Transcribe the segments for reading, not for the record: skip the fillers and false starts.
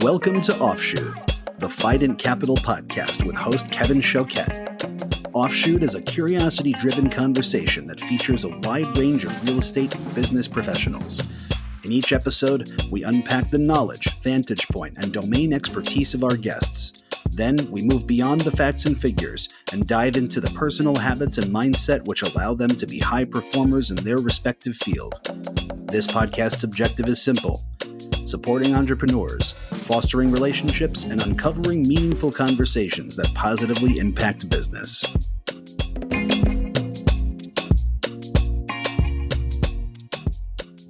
Welcome to Offshoot, the Fident Capital podcast with host Kevin Choquette. Offshoot is a curiosity-driven conversation that features a wide range of real estate and business professionals. In each episode, we unpack the knowledge, vantage point, and domain expertise of our guests. Then we move beyond the facts and figures and dive into the personal habits and mindset which allow them to be high performers in their respective field. This podcast's objective is simple: supporting entrepreneurs, fostering relationships, and uncovering meaningful conversations that positively impact business.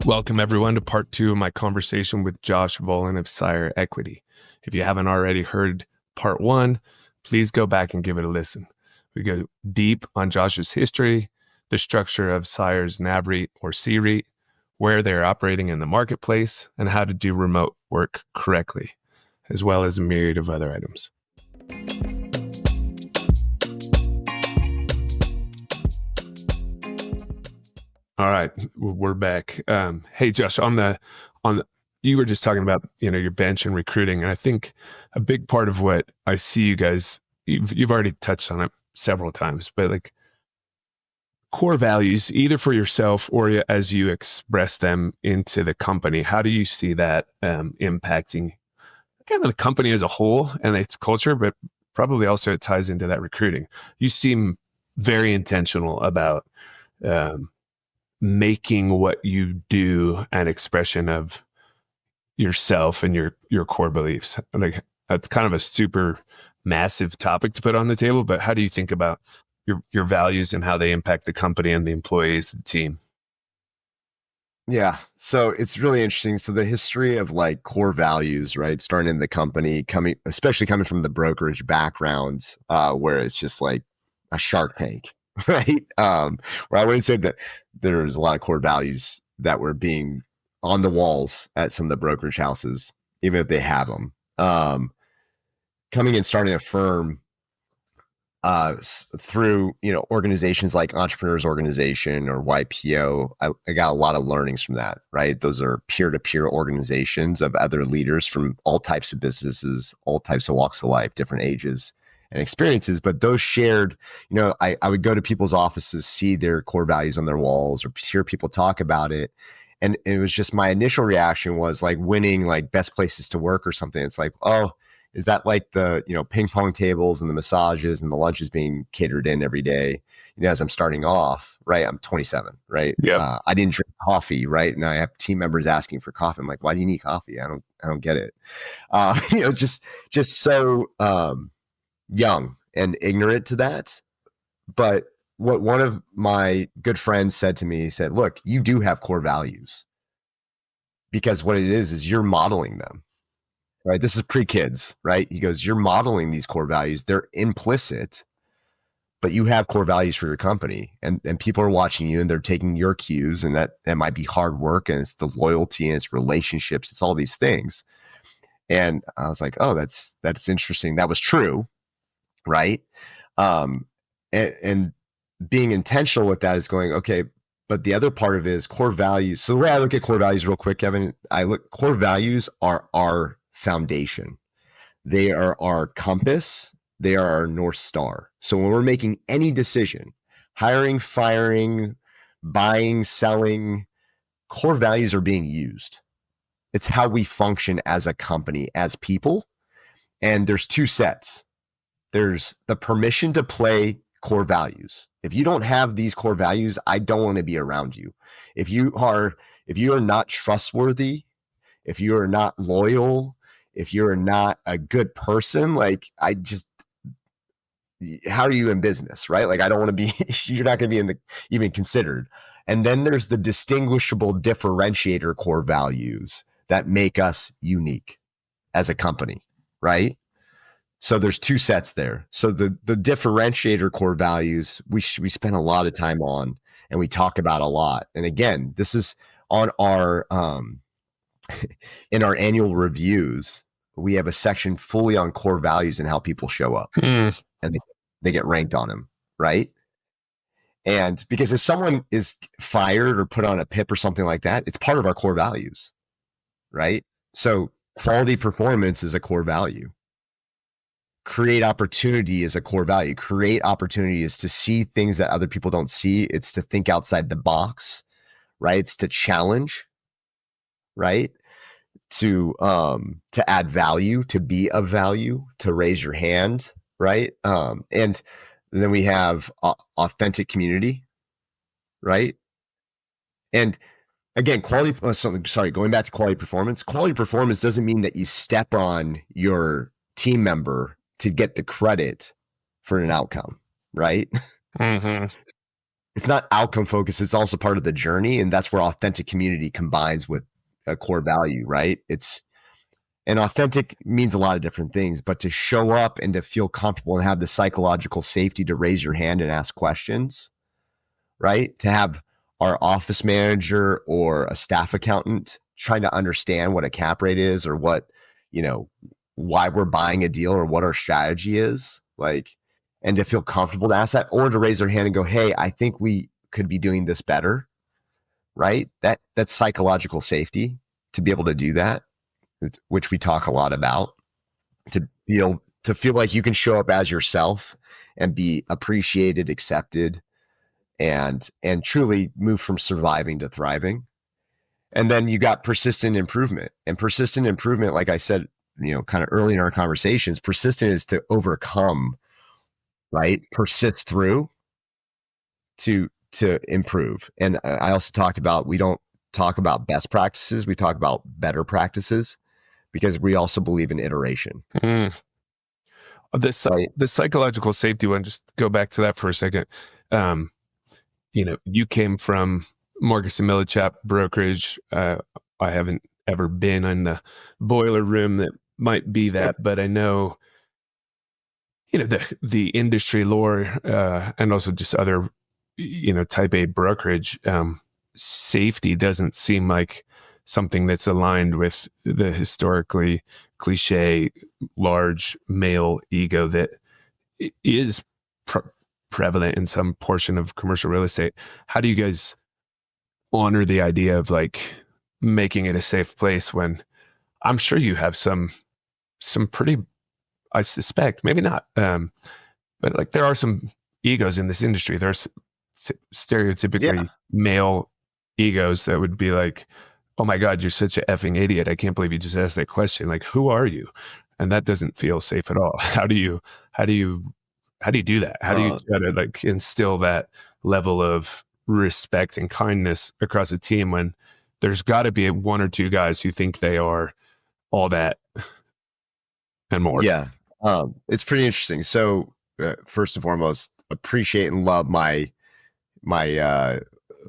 Welcome, everyone, to part 2 of my conversation with Josh Volen of CIRE Equity. If you haven't already heard part 1, please go back and give it a listen. We go deep on Josh's history, the structure of CIRE's NAVREIT or CREIT, where they're operating in the marketplace, and how to do remote work correctly, as well as a myriad of other items. All right, we're back. Hey, Josh, you were just talking about your bench and recruiting, and I think a big part of what I see you guys, you've already touched on it several times, but like core values, either for yourself or as you express them into the company. How do you see that impacting kind of the company as a whole and its culture, but probably also it ties into that recruiting? You seem very intentional about making what you do an expression of yourself and your core beliefs. Like, that's kind of a super massive topic to put on the table, but how do you think about your values and how they impact the company and the employees, the team? Yeah. So it's really interesting. So the history of like core values, right? Starting in the company, especially coming from the brokerage background, where it's just like a Shark Tank, right? Where I wouldn't say that there's a lot of core values that were being on the walls at some of the brokerage houses, even if they have them. Coming and starting a firm, through organizations like Entrepreneurs Organization or YPO, I got a lot of learnings from that, right? Those are peer-to-peer organizations of other leaders from all types of businesses, all types of walks of life, different ages and experiences. But those shared, I would go to people's offices, see their core values on their walls, or hear people talk about it. And it was just, my initial reaction was like winning like best places to work or something. It's like, oh, is that like the, ping pong tables and the massages and the lunches being catered in every day? As I'm starting off, right? I'm 27, right? Yeah. I didn't drink coffee, right? And I have team members asking for coffee. I'm like, why do you need coffee? I don't get it. Just so young and ignorant to that. But what one of my good friends said to me, he said, look, you do have core values, because what it is you're modeling them. Right. This is pre-kids, right? He goes, you're modeling these core values. They're implicit, but you have core values for your company, and people are watching you and they're taking your cues, and that might be hard work, and it's the loyalty, and it's relationships. It's all these things. And I was like, oh, that's interesting. That was true. Right. And being intentional with that is going, okay, but the other part of it is core values. So the way I look at core values real quick, Kevin, core values are our foundation. They are our compass. They are our North Star. So when we're making any decision, hiring, firing, buying, selling, core values are being used. It's how we function as a company, as people. And there's 2 sets. There's the permission to play core values. If you don't have these core values, I don't want to be around you. If you are not trustworthy, if you are not loyal, if you're not a good person, like how are you in business, right? Like, I don't want to be, you're not going to be even considered. And then there's the distinguishable differentiator core values that make us unique as a company, right? So there's 2 sets there. So the differentiator core values, we spend a lot of time on, and we talk about a lot. And again, this is on our, in our annual reviews, we have a section fully on core values and how people show up, and they get ranked on them, right? And because if someone is fired or put on a PIP or something like that, it's part of our core values, right? So quality performance is a core value. Create opportunity is a core value. Create opportunity is to see things that other people don't see. It's to think outside the box, right? It's to challenge, right? To add value, to be of value, to raise your hand, right? And then we have authentic community, right? And again, going back to quality performance. Quality performance doesn't mean that you step on your team member to get the credit for an outcome, right? Mm-hmm. It's not outcome focused. It's also part of the journey. And that's where authentic community combines with a core value, right? And authentic means a lot of different things, but to show up and to feel comfortable and have the psychological safety to raise your hand and ask questions, right? To have our office manager or a staff accountant trying to understand what a cap rate is or what, why we're buying a deal or what our strategy is, and to feel comfortable to ask that, or to raise their hand and go, hey, I think we could be doing this better, right? That's psychological safety to be able to do that, which we talk a lot about, to feel like you can show up as yourself and be appreciated, accepted, and truly move from surviving to thriving. And then you got persistent improvement. And persistent improvement, like I said, kind of early in our conversations, persistent is to overcome, right? Persist through to improve. And I also talked about, we don't talk about best practices, we talk about better practices, because we also believe in iteration. The psychological safety one, just go back to that for a second. You came from Marcus Millichap brokerage. I haven't ever been in the boiler room that might be that, but I know, the industry lore, and also just other, type A brokerage, safety doesn't seem like something that's aligned with the historically cliche large male ego that is prevalent in some portion of commercial real estate. How do you guys honor the idea of making it a safe place when I'm sure you have some pretty, I suspect, maybe not, but there are some egos in this industry. There's stereotypically male egos that would be like, oh my God, you're such an effing idiot. I can't believe you just asked that question. Who are you? And that doesn't feel safe at all. How do you do that? How do you try to instill that level of respect and kindness across a team when there's got to be one or two guys who think they are all that and more? Yeah. It's pretty interesting. So first and foremost, appreciate and love my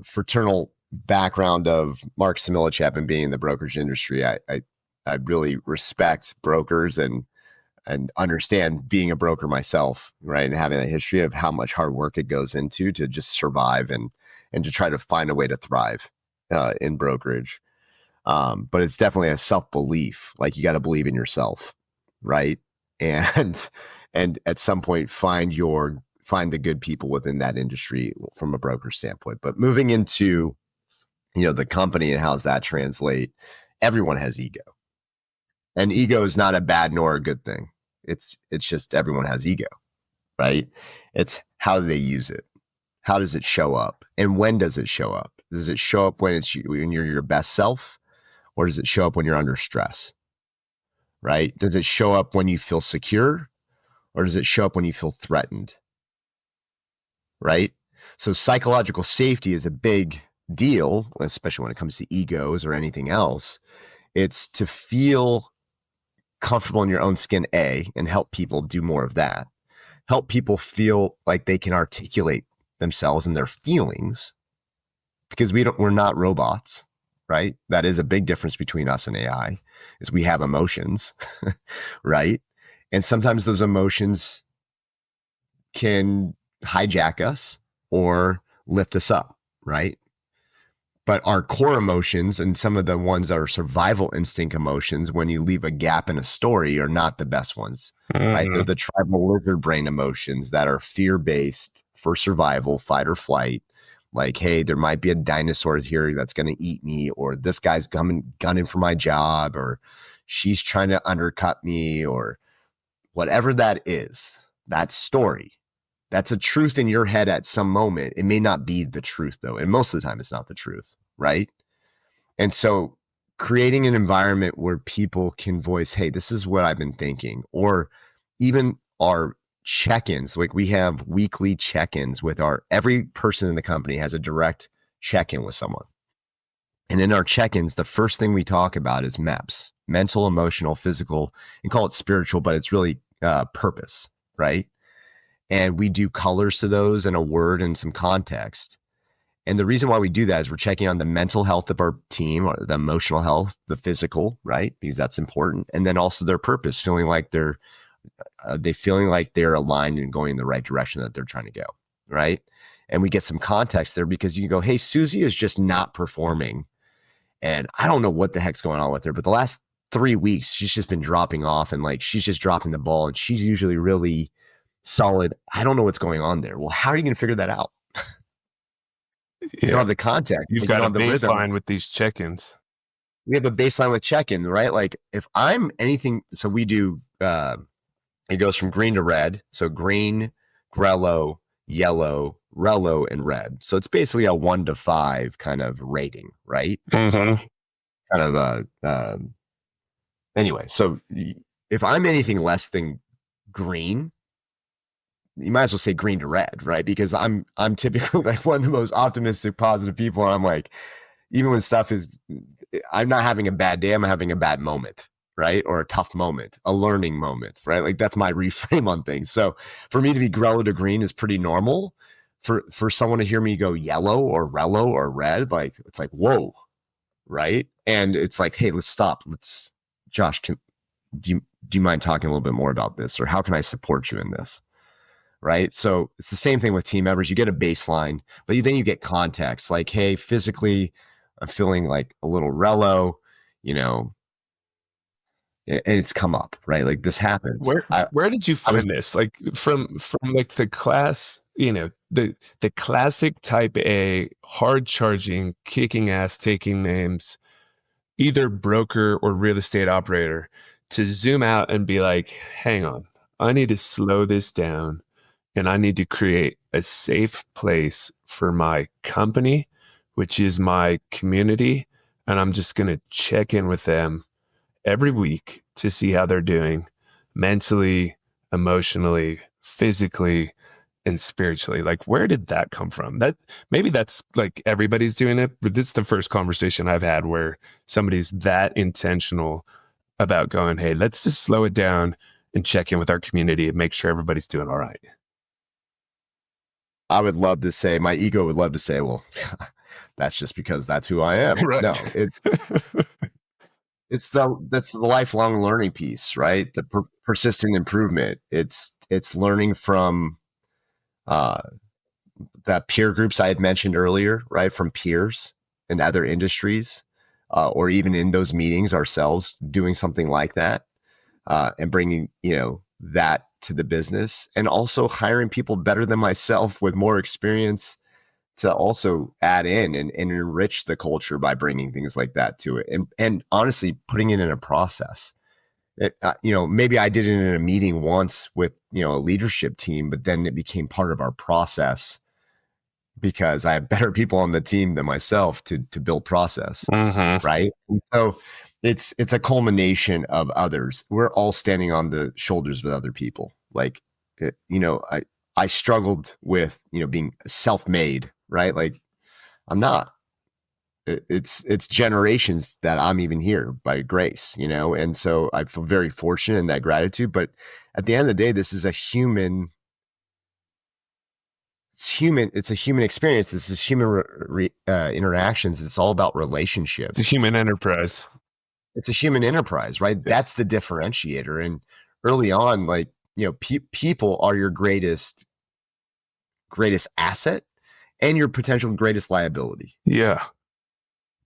fraternal background of Marcus Millichap and being in the brokerage industry. I really respect brokers and understand being a broker myself, right? And having a history of how much hard work it goes into to just survive and to try to find a way to thrive in brokerage. But it's definitely a self-belief. You got to believe in yourself, right? And at some point find the good people within that industry from a broker standpoint. But moving into, the company and how does that translate? Everyone has ego. And ego is not a bad nor a good thing. It's just everyone has ego, right? It's how do they use it? How does it show up? And when does it show up? Does it show up when you're your best self? Or does it show up when you're under stress? Right? Does it show up when you feel secure? Or does it show up when you feel threatened? Right? So psychological safety is a big deal, especially when it comes to egos or anything else. It's to feel comfortable in your own skin, and help people do more of that. Help people feel like they can articulate themselves and their feelings, because we're not robots, right? That is a big difference between us and AI, is we have emotions, right? And sometimes those emotions can hijack us or lift us up, right? But our core emotions, and some of the ones that are survival instinct emotions, when you leave a gap in a story, are not the best ones, right? They're the tribal lizard brain emotions that are fear-based, for survival, fight or flight. Like, hey, there might be a dinosaur here that's going to eat me, or this guy's gunning for my job, or she's trying to undercut me, or whatever that is, that story. That's a truth in your head at some moment. It may not be the truth though. And most of the time it's not the truth, right? And so creating an environment where people can voice, hey, this is what I've been thinking, or even our check-ins, like we have weekly check-ins with every person in the company has a direct check-in with someone. And in our check-ins, the first thing we talk about is MEPS, mental, emotional, physical, and call it spiritual, but it's really purpose, right? And we do colors to those and a word and some context. And the reason why we do that is we're checking on the mental health of our team, or the emotional health, the physical, right? Because that's important. And then also their purpose, feeling like they're aligned and going in the right direction that they're trying to go, right? And we get some context there because you can go, hey, Susie is just not performing. And I don't know what the heck's going on with her, but the last 3 weeks, she's just been dropping off, and like, she's just dropping the ball, and she's usually really solid. I don't know what's going on there. Well, how are you going to figure that out? You don't have the context. You've got a baseline with these check-ins. We have a baseline with check-in, right? Like if I'm anything, so we do, it goes from green to red. So green, Grello, yellow, Rello, and red. So it's basically a 1 to 5 kind of rating, right? Mm-hmm. Kind of anyway, so if I'm anything less than green, you might as well say green to red, right? Because I'm typically like one of the most optimistic, positive people. And I'm like, even when stuff is, I'm not having a bad day, I'm having a bad moment, right? Or a tough moment, a learning moment, right? Like that's my reframe on things. So for me to be Grello to green is pretty normal. For someone to hear me go yellow or Rello or red, like it's like, whoa, right? And it's like, hey, let's stop. Josh, do you mind talking a little bit more about this? Or how can I support you in this? Right. So it's the same thing with team members. You get a baseline, but then you get context like, hey, physically, I'm feeling like a little Rello, and it's come up, right? Like this happens. Where did you find this? Like from like the class, the classic type A, hard charging, kicking ass, taking names, either broker or real estate operator, to zoom out and be like, hang on, I need to slow this down. And I need to create a safe place for my company, which is my community. And I'm just going to check in with them every week to see how they're doing mentally, emotionally, physically, and spiritually. Like, where did that come from? Maybe that's like everybody's doing it, but this is the first conversation I've had where somebody's that intentional about going, hey, let's just slow it down and check in with our community and make sure everybody's doing all right. I would love to say, my ego would love to say, well, that's just because that's who I am. Right. No, that's the lifelong learning piece, right? The persistent improvement. It's learning from that peer groups I had mentioned earlier, right? From peers in other industries, or even in those meetings ourselves, doing something like that, and bringing, that to the business, and also hiring people better than myself with more experience to also add in and enrich the culture by bringing things like that to it. And honestly, putting it in a process. Maybe I did it in a meeting once with, a leadership team, but then it became part of our process because I have better people on the team than myself to build process. Mm-hmm. Right. And so it's a culmination of others. We're all standing on the shoulders with other people. Like, I struggled with, being self-made, right? Like I'm not, it's generations that I'm even here by grace, and so I feel very fortunate in that gratitude. But at the end of the day, this is it's a human experience. This is human interactions. It's all about relationships. It's a human enterprise. It's a human enterprise, right? Yeah. That's the differentiator. And early on, like, people are your greatest asset and your potential greatest liability. Yeah.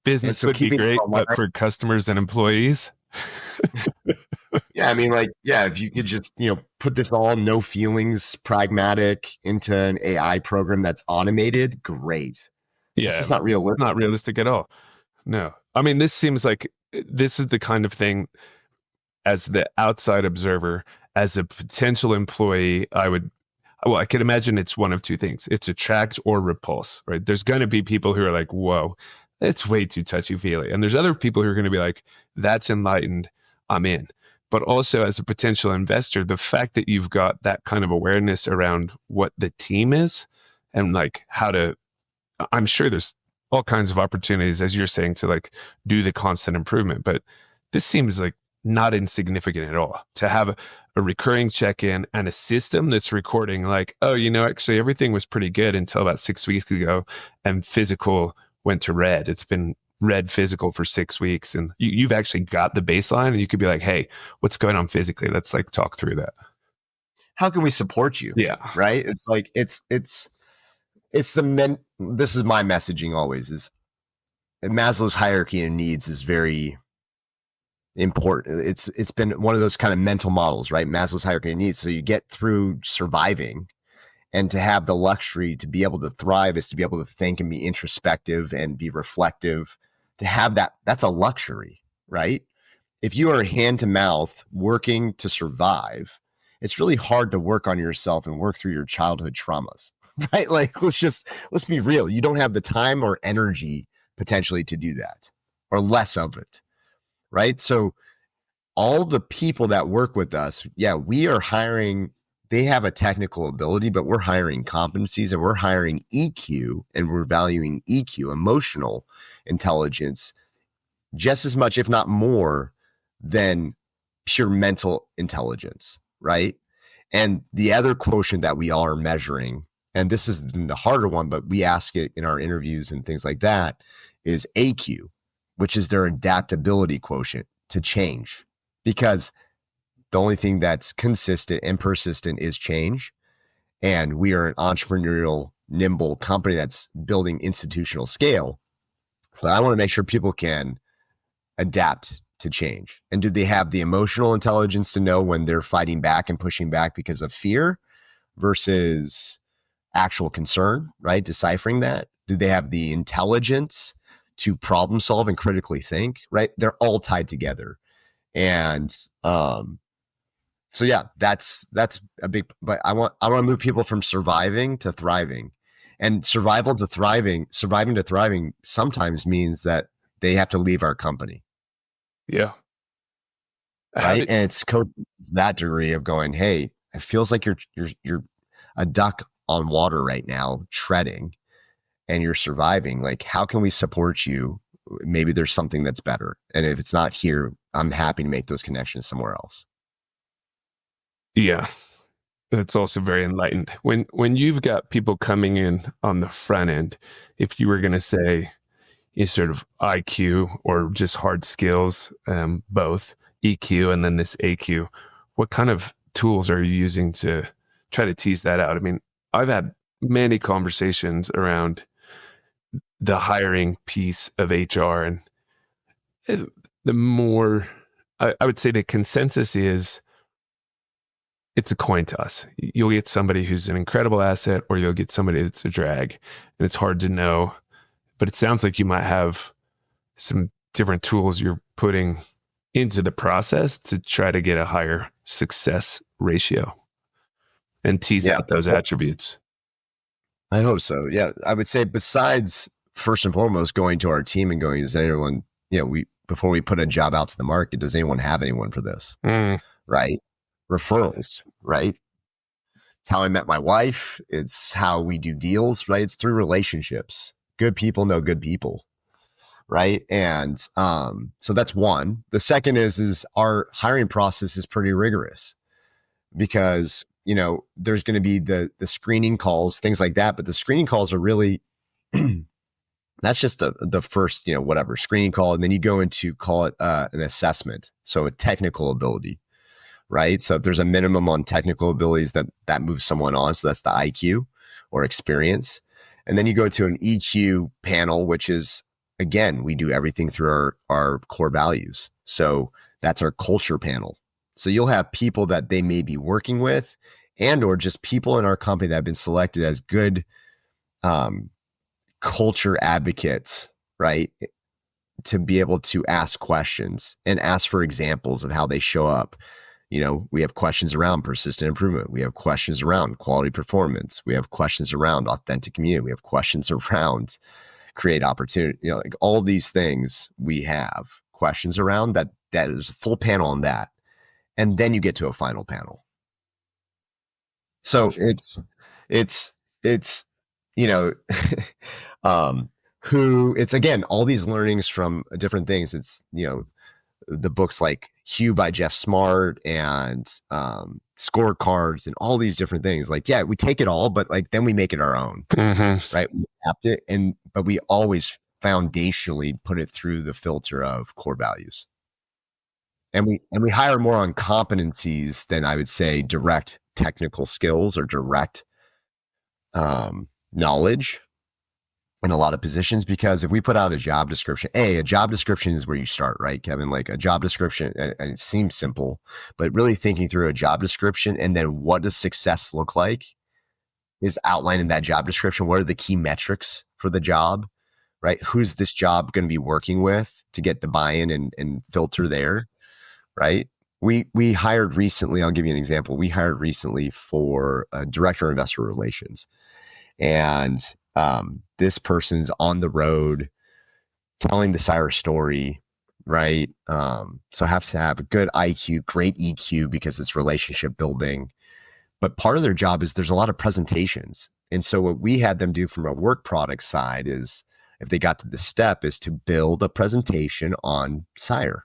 Business would be great, but for customers and employees. Yeah, I mean, like, yeah, if you could just, put this all no feelings, pragmatic into an AI program that's automated, great. It's Yeah, just not realistic. not realistic at all. No. I mean, this seems like this is the kind of thing as the outside observer, as a potential employee, I could imagine it's one of two things. It's attract or repulse, right? There's going to be people who are like, whoa, it's way too touchy-feely. And there's other people who are going to be like, that's enlightened, I'm in. But also as a potential investor, the fact that you've got that kind of awareness around what the team is and like I'm sure there's all kinds of opportunities, as you're saying, to like do the constant improvement. But this seems like not insignificant at all to have a recurring check-in and a system that's recording like, oh, actually everything was pretty good until about 6 weeks ago and physical went to red. It's been red physical for 6 weeks. And you've actually got the baseline and you could be like, hey, what's going on physically? Let's like talk through that. How can we support you? Yeah. Right. It's like, this is my messaging always is Maslow's hierarchy of needs is very important. It's been one of those kind of mental models, right? Maslow's hierarchy of needs. So you get through surviving, and to have the luxury to be able to thrive is to be able to think and be introspective and be reflective. To have that's a luxury, right? If you are hand to mouth working to survive, it's really hard to work on yourself and work through your childhood traumas, right? Like, let's be real. You don't have the time or energy potentially to do that, or less of it. Right. So all the people that work with us, yeah, we are hiring, they have a technical ability, but we're hiring competencies and we're hiring EQ, and we're valuing EQ, emotional intelligence, just as much, if not more, than pure mental intelligence. Right. And the other quotient that we are measuring, and this is the harder one, but we ask it in our interviews and things like that, is AQ, which is their adaptability quotient to change. Because the only thing that's consistent and persistent is change. And we are an entrepreneurial, nimble company that's building institutional scale. So I want to make sure people can adapt to change. And do they have the emotional intelligence to know when they're fighting back and pushing back because of fear versus actual concern, right? Deciphering that. Do they have the intelligence to problem solve and critically think, right? They're all tied together. And so yeah, that's a big, but I want to move people from surviving to thriving. And surviving to thriving sometimes means that they have to leave our company. Yeah. Right. And it's that degree of going, hey, it feels like you're a duck on water right now, treading, and you're surviving. Like, how can we support you? Maybe there's something that's better. And if it's not here, I'm happy to make those connections somewhere else. Yeah. That's also very enlightened. When you've got people coming in on the front end, if you were going to say is sort of IQ or just hard skills, both EQ and then this AQ, what kind of tools are you using to try to tease that out? I mean, I've had many conversations around the hiring piece of HR, and the more I would say the consensus is it's a coin toss. You'll get somebody who's an incredible asset, or you'll get somebody that's a drag, and it's hard to know. But it sounds like you might have some different tools you're putting into the process to try to get a higher success ratio and tease out those attributes. I hope so. Yeah. I would say, besides first and foremost going to our team and going, is anyone, before we put a job out to the market, does anyone have anyone for this? Right. Referrals, right? It's how I met my wife. It's how we do deals, right? It's through relationships. Good people know good people, right? And so that's one. The second is our hiring process is pretty rigorous, because there's going to be the screening calls, things like that. But the screening calls are really that's just the first screening call, and then you go into, call it an assessment, so a technical ability. Right. So if there's a minimum on technical abilities, that moves someone on. So that's the IQ or experience. And then you go to an EQ panel, which is, again, we do everything through our core values. So that's our culture panel. So you'll have people that they may be working with and or just people in our company that have been selected as good culture advocates, right? To be able to ask questions and ask for examples of how they show up. We have questions around persistent improvement. We have questions around quality performance. We have questions around authentic community. We have questions around create opportunity. Like all these things we have questions around that is a full panel on that. And then you get to a final panel. So it's it's again, all these learnings from different things. It's, the books like Hugh by Jeff Smart and scorecards and all these different things. Like, yeah, we take it all, but like then we make it our own, right? We adapt it, but we always foundationally put it through the filter of core values. And we hire more on competencies than I would say direct technical skills or direct knowledge in a lot of positions, because if we put out a job description, a job description is where you start, right, Kevin? Like a job description, and it seems simple, but really thinking through a job description and then what does success look like is outlined in that job description. What are the key metrics for the job, right? Who's this job going to be working with to get the buy-in and filter there, right? We hired recently, I'll give you an example. We hired recently for a director of investor relations, and this person's on the road telling the CIRE story, right? So have to have a good IQ, great EQ because it's relationship building. But part of their job is there's a lot of presentations. And so what we had them do from a work product side is, if they got to this step, is to build a presentation on CIRE,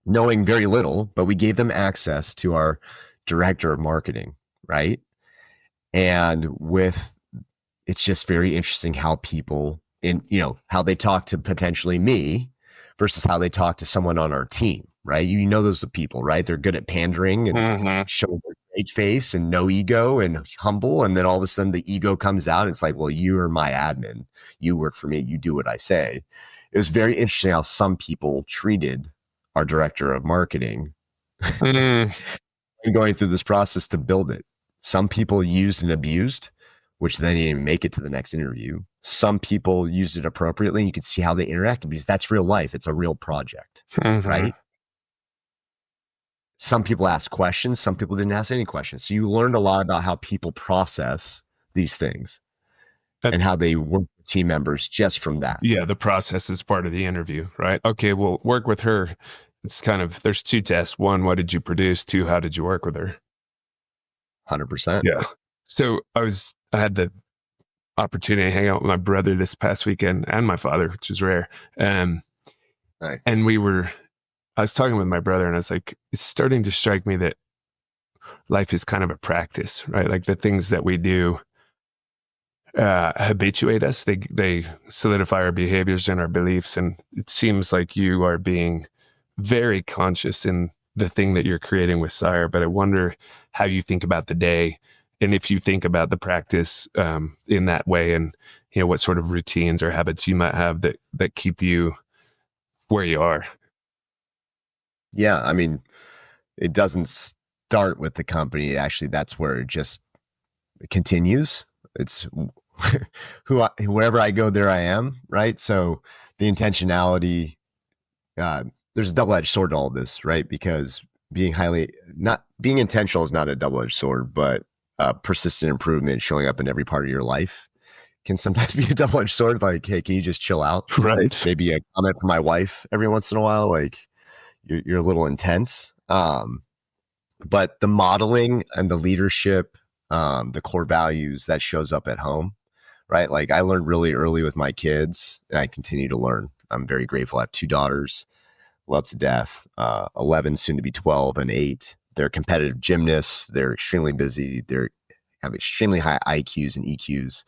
knowing very little, but we gave them access to our director of marketing, right? And it's just very interesting how people how they talk to potentially me versus how they talk to someone on our team, right? Those are the people, right? They're good at pandering and showing their great face and no ego and humble. And then all of a sudden the ego comes out. And it's like, well, you are my admin. You work for me. You do what I say. It was very interesting how some people treated our director of marketing and going through this process to build it. Some people used and abused, which then didn't even make it to the next interview. Some people used it appropriately. And you could see how they interacted because that's real life. It's a real project, right? Some people asked questions. Some people didn't ask any questions. So you learned a lot about how people process these things and how they work with team members just from that. Yeah, the process is part of the interview, right? Okay, well, work with her. It's there's two tests. One, what did you produce? Two, how did you work with her? 100%. Yeah. So I had the opportunity to hang out with my brother this past weekend and my father, which is rare. Nice. And I was talking with my brother and I was like, it's starting to strike me that life is kind of a practice, right? Like the things that we do habituate us. They solidify our behaviors and our beliefs. And it seems like you are being very conscious in the thing that you're creating with CIRE, but I wonder how you think about the day and if you think about the practice in that way, and what sort of routines or habits you might have that keep you where you are. Yeah, I mean, it doesn't start with the company. Actually, that's where it just continues. It's wherever I go, there I am, right? So the intentionality, there's a double-edged sword to all this, right? Because being intentional is not a double-edged sword, but persistent improvement showing up in every part of your life can sometimes be a double-edged sword. Like, hey, can you just chill out? Right. Maybe a comment from my wife every once in a while, like you're a little intense. But the modeling and the leadership, the core values that shows up at home, right? Like I learned really early with my kids and I continue to learn. I'm very grateful. I have 2 daughters, love to death, 11, soon to be 12 and 8. They're competitive gymnasts. They're extremely busy. They have extremely high IQs and EQs.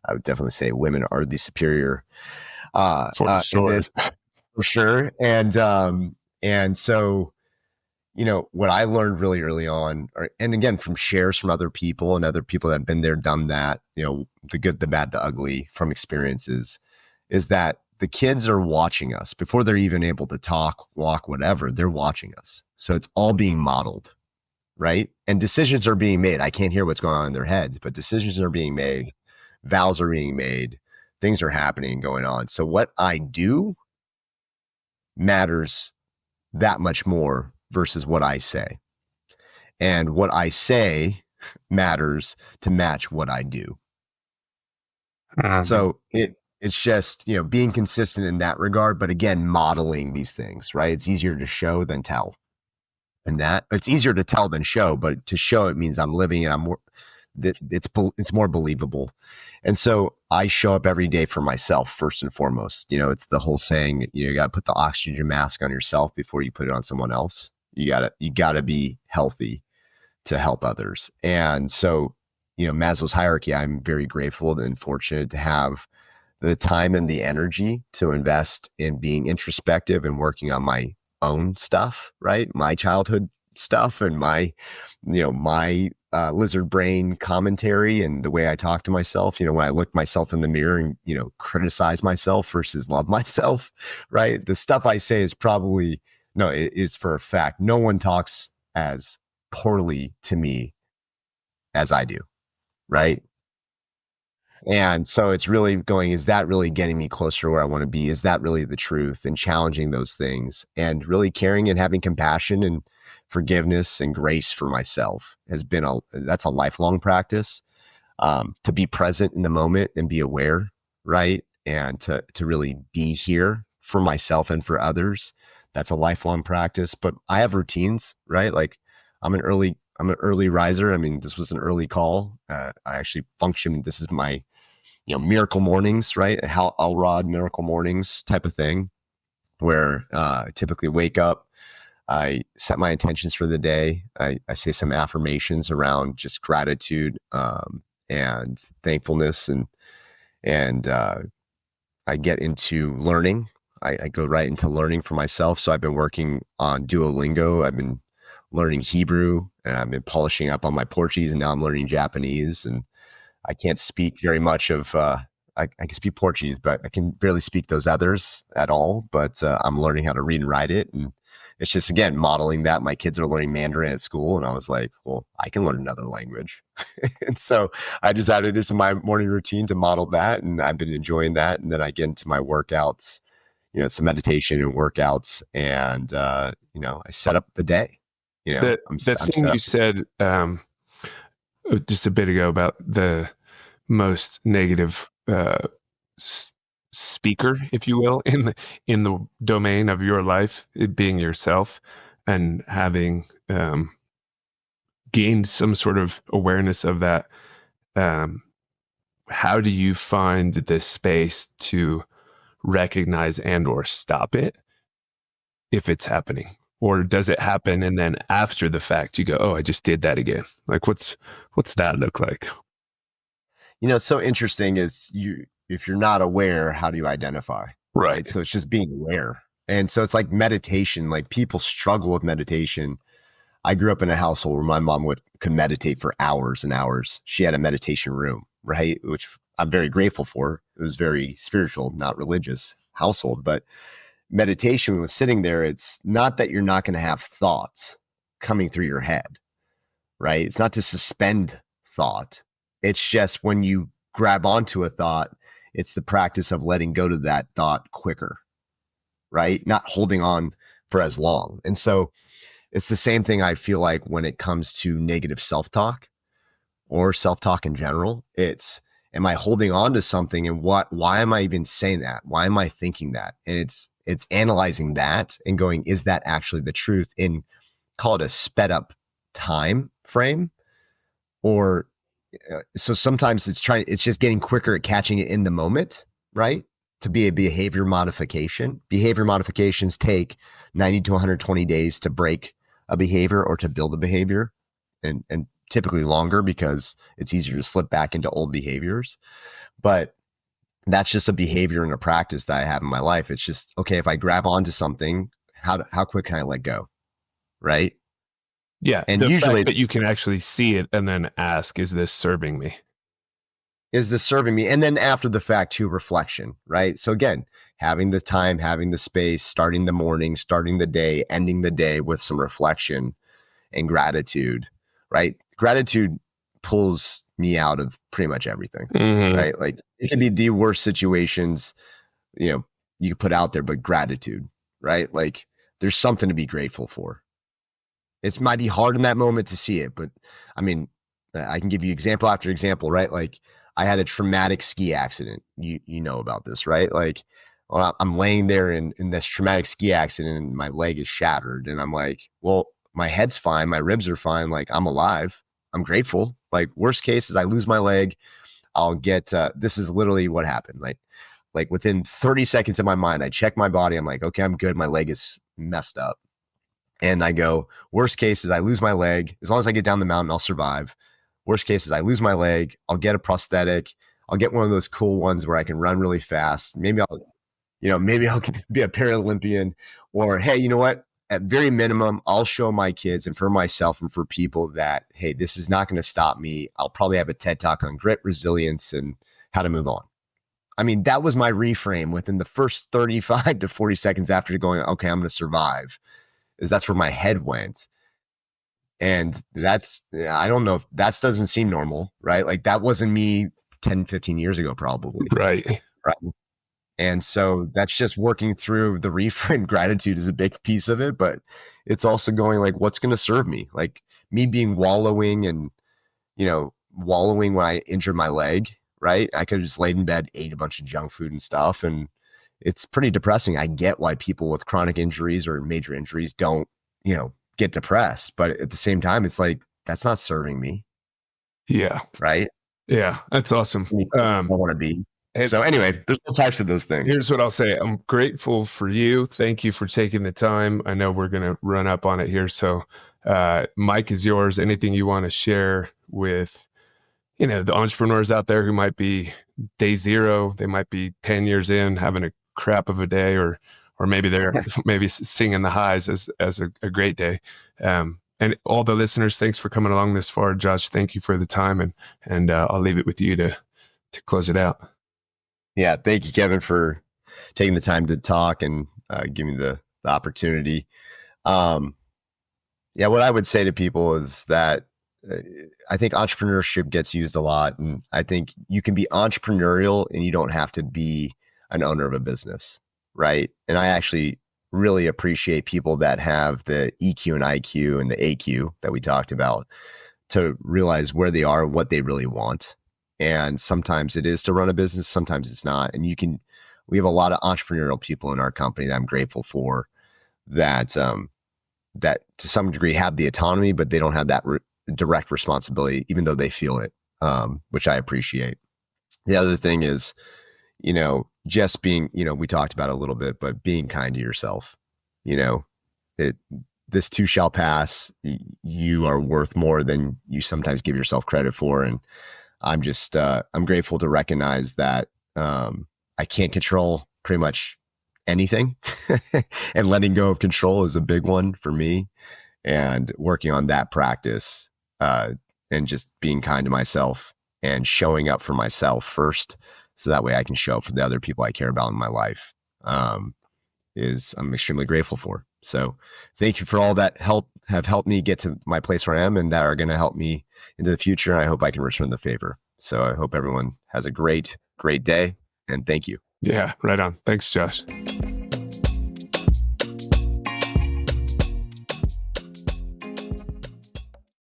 I would definitely say women are the superior For sure. And so, what I learned really early on, and again, from shares from other people and other people that have been there, done that, the good, the bad, the ugly from experiences, is that the kids are watching us before they're even able to talk, walk, whatever. They're watching us. So it's all being modeled, right? And decisions are being made. I can't hear what's going on in their heads, but decisions are being made. Vows are being made. Things are happening, going on. So what I do matters that much more versus what I say. And what I say matters to match what I do. So it's just, being consistent in that regard, but again, modeling these things, right? It's easier to show than tell. And that it's easier to tell than show, but to show it means I'm living and it's more believable. And so I show up every day for myself first and foremost. It's the whole saying, you got to put the oxygen mask on yourself before you put it on someone else. You got to be healthy to help others. And so, Maslow's hierarchy, I'm very grateful and fortunate to have the time and the energy to invest in being introspective and working on my own stuff, right? My childhood stuff and my lizard brain commentary and the way I talk to myself, when I look myself in the mirror and, criticize myself versus love myself, right? The stuff I say is probably, it is for a fact. No one talks as poorly to me as I do, right? And so it's really going, is that really getting me closer to where I want to be? Is that really the truth? And challenging those things and really caring and having compassion and forgiveness and grace for myself that's a lifelong practice. To be present in the moment and be aware, right? And to really be here for myself and for others. That's a lifelong practice, but I have routines, right? Like I'm an early riser. I mean, this was an early call. I actually function. This is my, miracle mornings, right? How Elrod miracle mornings type of thing, where I typically wake up, I set my intentions for the day. I say some affirmations around just gratitude and thankfulness, and I get into learning. I go right into learning for myself. So I've been working on Duolingo. I've been learning Hebrew, and I've been polishing up on my Portuguese, and now I'm learning Japanese. And I can't speak very much of, I can speak Portuguese, but I can barely speak those others at all. But I'm learning how to read and write it. And it's just, again, modeling that. My kids are learning Mandarin at school. And I was like, well, I can learn another language. And so I just added this to my morning routine to model that. And I've been enjoying that. And then I get into my workouts, some meditation and workouts. And, I set up the day. The thing you said just a bit ago about the most negative speaker, if you will, in the domain of your life, it being yourself, and having gained some sort of awareness of that. How do you find the space to recognize and or stop it if it's happening? Or does it happen and then after the fact you go, oh, I just did that again? Like what's that look like? It's so interesting is if you're not aware, how do you identify? Right. So it's just being aware. And so it's like meditation, like people struggle with meditation. I grew up in a household where my mom could meditate for hours and hours. She had a meditation room, right? Which I'm very grateful for. It was very spiritual, not religious household, but meditation was sitting there. It's not that you're not going to have thoughts coming through your head, right? It's not to suspend thought. It's just when you grab onto a thought, it's the practice of letting go to that thought quicker, right? Not holding on for as long. And so it's the same thing I feel like when it comes to negative self-talk or self-talk in general. It's, am I holding on to something, and why am I even saying that? Why am I thinking that? And it's analyzing that and going, is that actually the truth, in, call it a sped up time frame? Or so sometimes it's just getting quicker at catching it in the moment, right? To be a behavior modification. Behavior modifications take 90 to 120 days to break a behavior or to build a behavior, and typically longer because it's easier to slip back into old behaviors. But that's just a behavior and a practice that I have in my life. It's just, okay, if I grab onto something, how quick can I let go? Right. Yeah. And the usually fact that you can actually see it and then ask, is this serving me? Is this serving me? And then after the fact too, reflection, right? So again, having the time, having the space, starting the morning, starting the day, ending the day with some reflection and gratitude, right? Gratitude pulls me out of pretty much everything, right? Like it can be the worst situations, you could put out there, but gratitude, right? Like there's something to be grateful for. It might be hard in that moment to see it, but I mean, I can give you example after example, right? Like I had a traumatic ski accident. You know about this, right? Like I'm laying there in this traumatic ski accident and my leg is shattered. And I'm like, well, my head's fine. My ribs are fine. Like I'm alive. I'm grateful. Like worst case is I lose my leg. I'll get, this is literally what happened. Like within 30 seconds in my mind, I check my body. I'm like, okay, I'm good. My leg is messed up. And I go, worst case is I lose my leg. As long as I get down the mountain, I'll survive. Worst case is I lose my leg. I'll get a prosthetic. I'll get one of those cool ones where I can run really fast. Maybe I'll be a Paralympian, or, hey, you know what? At very minimum, I'll show my kids and for myself and for people that, hey, this is not going to stop me. I'll probably have a TED talk on grit, resilience, and how to move on. I mean, that was my reframe within the first 35 to 40 seconds after going, okay, I'm going to survive. That's where my head went. And I don't know if that doesn't seem normal, right? Like that wasn't me 10, 15 years ago, probably. Right. And so that's just working through the reframe. Gratitude is a big piece of it, but it's also going like, what's going to serve me? Like me being wallowing when I injured my leg, right? I could have just laid in bed, ate a bunch of junk food and stuff. And it's pretty depressing. I get why people with chronic injuries or major injuries don't, get depressed. But at the same time, it's like, that's not serving me. Yeah. Right. Yeah. That's awesome. I want to be. So anyway, there's all types of those things. Here's what I'll say. I'm grateful for you. Thank you for taking the time. I know we're going to run up on it here. So mic is yours. Anything you want to share with, the entrepreneurs out there who might be day zero, they might be 10 years in having a crap of a day, or maybe they're maybe singing the highs as a great day. And all the listeners, thanks for coming along this far. Josh, thank you for the time, and I'll leave it with you to close it out. Yeah. Thank you, Kevin, for taking the time to talk and giving me the opportunity. What I would say to people is that I think entrepreneurship gets used a lot. And I think you can be entrepreneurial and you don't have to be an owner of a business, right? And I actually really appreciate people that have the EQ and IQ and the AQ that we talked about to realize where they are and what they really want. And sometimes it is to run a business, sometimes it's not. And we have a lot of entrepreneurial people in our company that I'm grateful for that to some degree have the autonomy, but they don't have that direct responsibility, even though they feel it, which I appreciate. The other thing is, just being, we talked about it a little bit, but being kind to yourself. This too shall pass. You are worth more than you sometimes give yourself credit for. And I'm just, I'm grateful to recognize that I can't control pretty much anything. And letting go of control is a big one for me. And working on that practice and just being kind to myself and showing up for myself first. So that way I can show up for the other people I care about in my life I'm extremely grateful for. So thank you for all that have helped me get to my place where I am and that are going to help me into the future. And I hope I can return the favor. So I hope everyone has a great, great day. And thank you. Yeah, right on. Thanks, Josh.